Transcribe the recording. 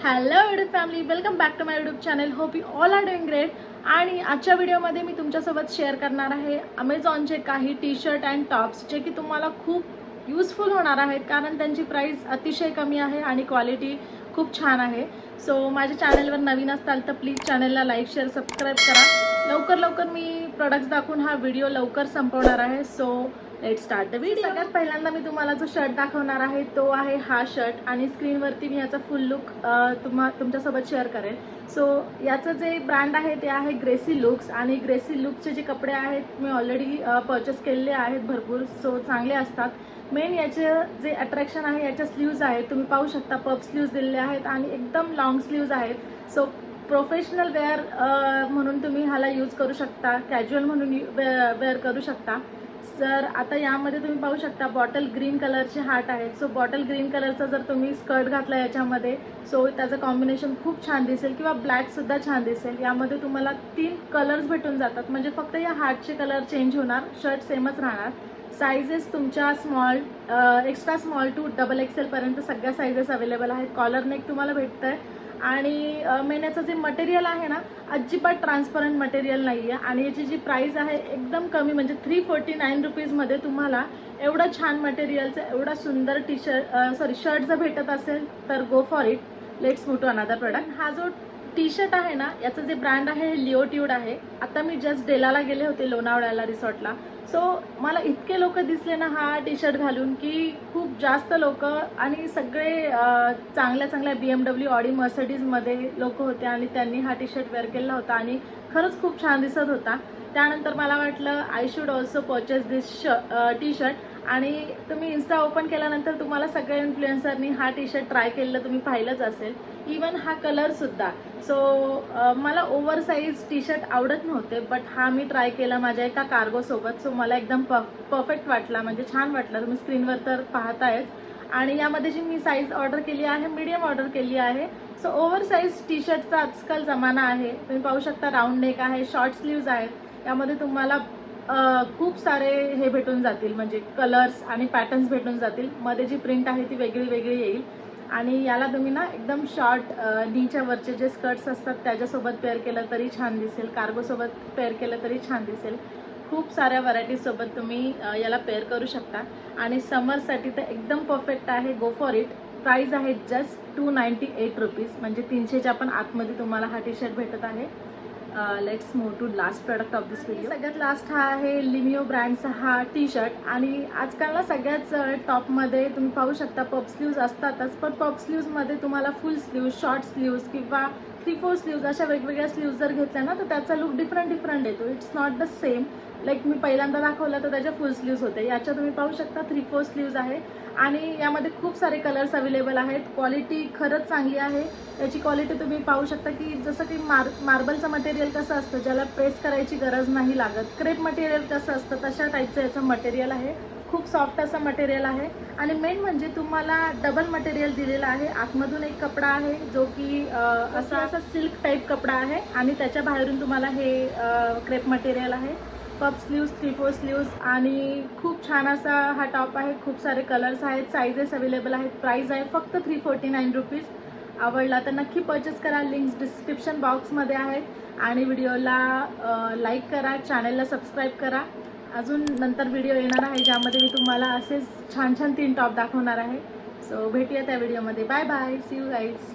Hello YouTube family, welcome back to my YouTube channel. Hope you all are doing great. आणि आजच्या व्हिडिओमध्ये मी तुमच्यासोबत share करणार आहे अमेझॉनचे काही टी शर्ट अँड टॉप्स जे की तुम्हाला खूप यूजफुल होणार आहेत, कारण त्यांची प्राईस अतिशय कमी आहे आणि क्वालिटी खूप छान आहे. सो माझ्या चॅनलवर नवीन असताल तर प्लीज चॅनलला लाईक शेअर सबस्क्राईब करा. लवकर मी प्रोडक्ट्स दाखवून हा व्हिडिओ लवकर संपवणार आहे. So let's start the video. सगळ्यात पहिल्यांदा मी तुम्हाला जो शर्ट दाखवणार आहे तो आहे हा शर्ट, आणि स्क्रीनवरती मी याचा फुल लुक तुमच्यासोबत शेअर करेन. सो याचं जे ब्रँड आहे ते आहे ग्रेसी लुक्स, आणि ग्रेसी लुक्सचे जे कपडे आहेत मी ऑलरेडी परचेस केलेले आहेत भरपूर. सो चांगले असतात. मेन याचे जे अट्रॅक्शन आहे याच्या स्लीव्ज आहेत, तुम्ही पाहू शकता पफ स्लीव्ज दिलेले आहेत आणि एकदम लॉंग स्लीव्ज आहेत. सो प्रोफेशनल वेअर म्हणून तुम्ही ह्याला यूज करू शकता, कॅज्युअल म्हणून वेअर करू शकता. तर आता यामध्ये तुम्ही पाहू शकता बॉटल ग्रीन कलरचे हार्ट आहेत. सो बॉटल ग्रीन कलरचा जर तुम्ही स्कर्ट घातला याच्यामध्ये, सो त्याचं कॉम्बिनेशन खूप छान दिसेल, किंवा ब्लॅकसुद्धा छान दिसेल. यामध्ये तुम्हाला 3 कलर्स भेटून जातात, म्हणजे फक्त या हार्टचे कलर चेंज होणार, शर्ट सेमच राहणार. सायझेस तुमच्या small, extra small to XXL पर्यंत सगळ्या सायझेस अवेलेबल आहेत. कॉलर नेक तुम्हाला भेटतं आहे, आणि मेन याचं जे मटेरियल आहे ना, अजिबात ट्रान्सपरंट मटेरियल नाही आहे. आणि याची जी प्राईस आहे एकदम कमी, म्हणजे 349 रुपीजमध्ये तुम्हाला एवढं छान मटेरियलचं एवढा सुंदर शर्ट जर भेटत असेल तर go for it. Let's move to another product. हा जो टी शर्ट आहे ना, याचं जे ब्रँड आहे हे लिओट्यूड आहे. आता मी जस्ट डेलाला गेले होते, लोणावळ्याला रिसॉर्टला. सो मला इतके लोक दिसले ना हा टी शर्ट घालून, की खूप जास्त लोक, आणि सगळे चांगल्या BMW, ऑडी, मर्सिडीजमध्ये लोक होते, आणि त्यांनी हा टी शर्ट वेअर केला होता आणि खरंच खूप छान दिसत होता. त्यानंतर मला वाटलं I should also purchase this T shirt. आणि तुम्ही इन्स्टा ओपन केल्यानंतर तुम्हाला सगळ्या इन्फ्लुएन्सरनी हा टी शर्ट ट्राय केलेलं तुम्ही पाहिलंच असेल, इवन हा कलरसुद्धा. सो मला ओव्हर साईज टी शर्ट आवडत नव्हते, बट हा मी ट्राय केला माझ्या एका कार्गोसोबत. सो मला एकदम परफेक्ट वाटला, म्हणजे छान वाटला. तुम्ही स्क्रीनवर तर पाहतायच. आणि यामध्ये जी मी साईज ऑर्डर केली आहे, मीडियम ऑर्डर केली आहे. सो ओव्हर साईज टी शर्टचा आजकाल जमाना आहे. तुम्ही पाहू शकता राऊंड नेक आहे, शॉर्ट स्लीव्ज आहेत. यामध्ये तुम्हाला खूप सारे हे भेटून जातील, म्हणजे कलर्स आणि पॅटर्न्स भेटून जातील. मध्ये जी प्रिंट आहे ती वेगळी येईल. आणि याला तुम्ही ना एकदम शॉर्ट नीच्या वरचे जे स्कर्ट्स असतात त्याच्यासोबत पेअर केलं तरी छान दिसेल, कार्गोसोबत पेअर केलं तरी छान दिसेल. खूप साऱ्या व्हरायटीजसोबत तुम्ही याला पेअर करू शकता. आणि समरसाठी तर एकदम परफेक्ट आहे. गो फॉर इट. प्राईस आहे जस्ट 298 रुपीज, म्हणजे 300च्या पण आतमध्ये तुम्हाला हा टी शर्ट भेटत आहे. Let's move to last product of this video. सगळ्यात लास्ट हा आहे लिमिओ ब्रँडचा हा टी शर्ट. आणि आजकाल ना सगळ्याच टॉपमध्ये तुम्ही पाहू शकता पफ स्लीव्ज असतातच, पण पफ स्लीव्जमध्ये तुम्हाला फुल स्लीव्ज, शॉर्ट स्लीव्ज किंवा 3-4 स्लीव्ज अशा वेगवेगळ्या स्लीव्ज जर घेतल्या ना, तर त्याचा लुक डिफरंट येतो. It's not the same. Like मी पहिल्यांदा दाखवलं तर त्याच्या फुल स्लीव्ज होते, याच्या तुम्ही पाहू शकता 3-4 स्लीव्ज आहे. आणि यामध्ये खूप सारे कलर्स अवेलेबल आहेत. क्वालिटी खरंच चांगली आहे. याची क्वालिटी तुम्ही पाहू शकता, की जसं की मार्बलचं मटेरियल कसं असतं, ज्याला प्रेस करायची गरज नाही लागत, क्रेप मटेरियल कसं असतं तशा टाईपचं याचं मटेरियल आहे. खूप सॉफ्ट असं मटेरियल आहे. आणि मेन म्हणजे तुम्हाला डबल मटेरियल दिलेलं आहे. आतमधून एक कपडा आहे जो की असा सिल्क टाईप कपडा आहे, आणि त्याच्या बाहेरून तुम्हाला हे क्रेप मटेरियल आहे. पफ स्लीव्ज, 3-4 स्लीव्ज, आणि खूप छान असा हा टॉप आहे. खूप सारे कलर्स आहेत, सायझेस अवेलेबल आहेत. प्राईस आहे फक्त 349 रुपीज. आवडला तर नक्की परचेस करा. लिंक्स डिस्क्रिप्शन बॉक्समध्ये आहेत. आणि व्हिडिओला लाईक करा, चॅनलला सबस्क्राईब करा. अजून नंतर व्हिडिओ येणार आहे ज्यामध्ये मी तुम्हाला असेच छान 3 टॉप दाखवणार आहे. सो भेटूया त्या व्हिडिओमध्ये. Bye bye. See you guys.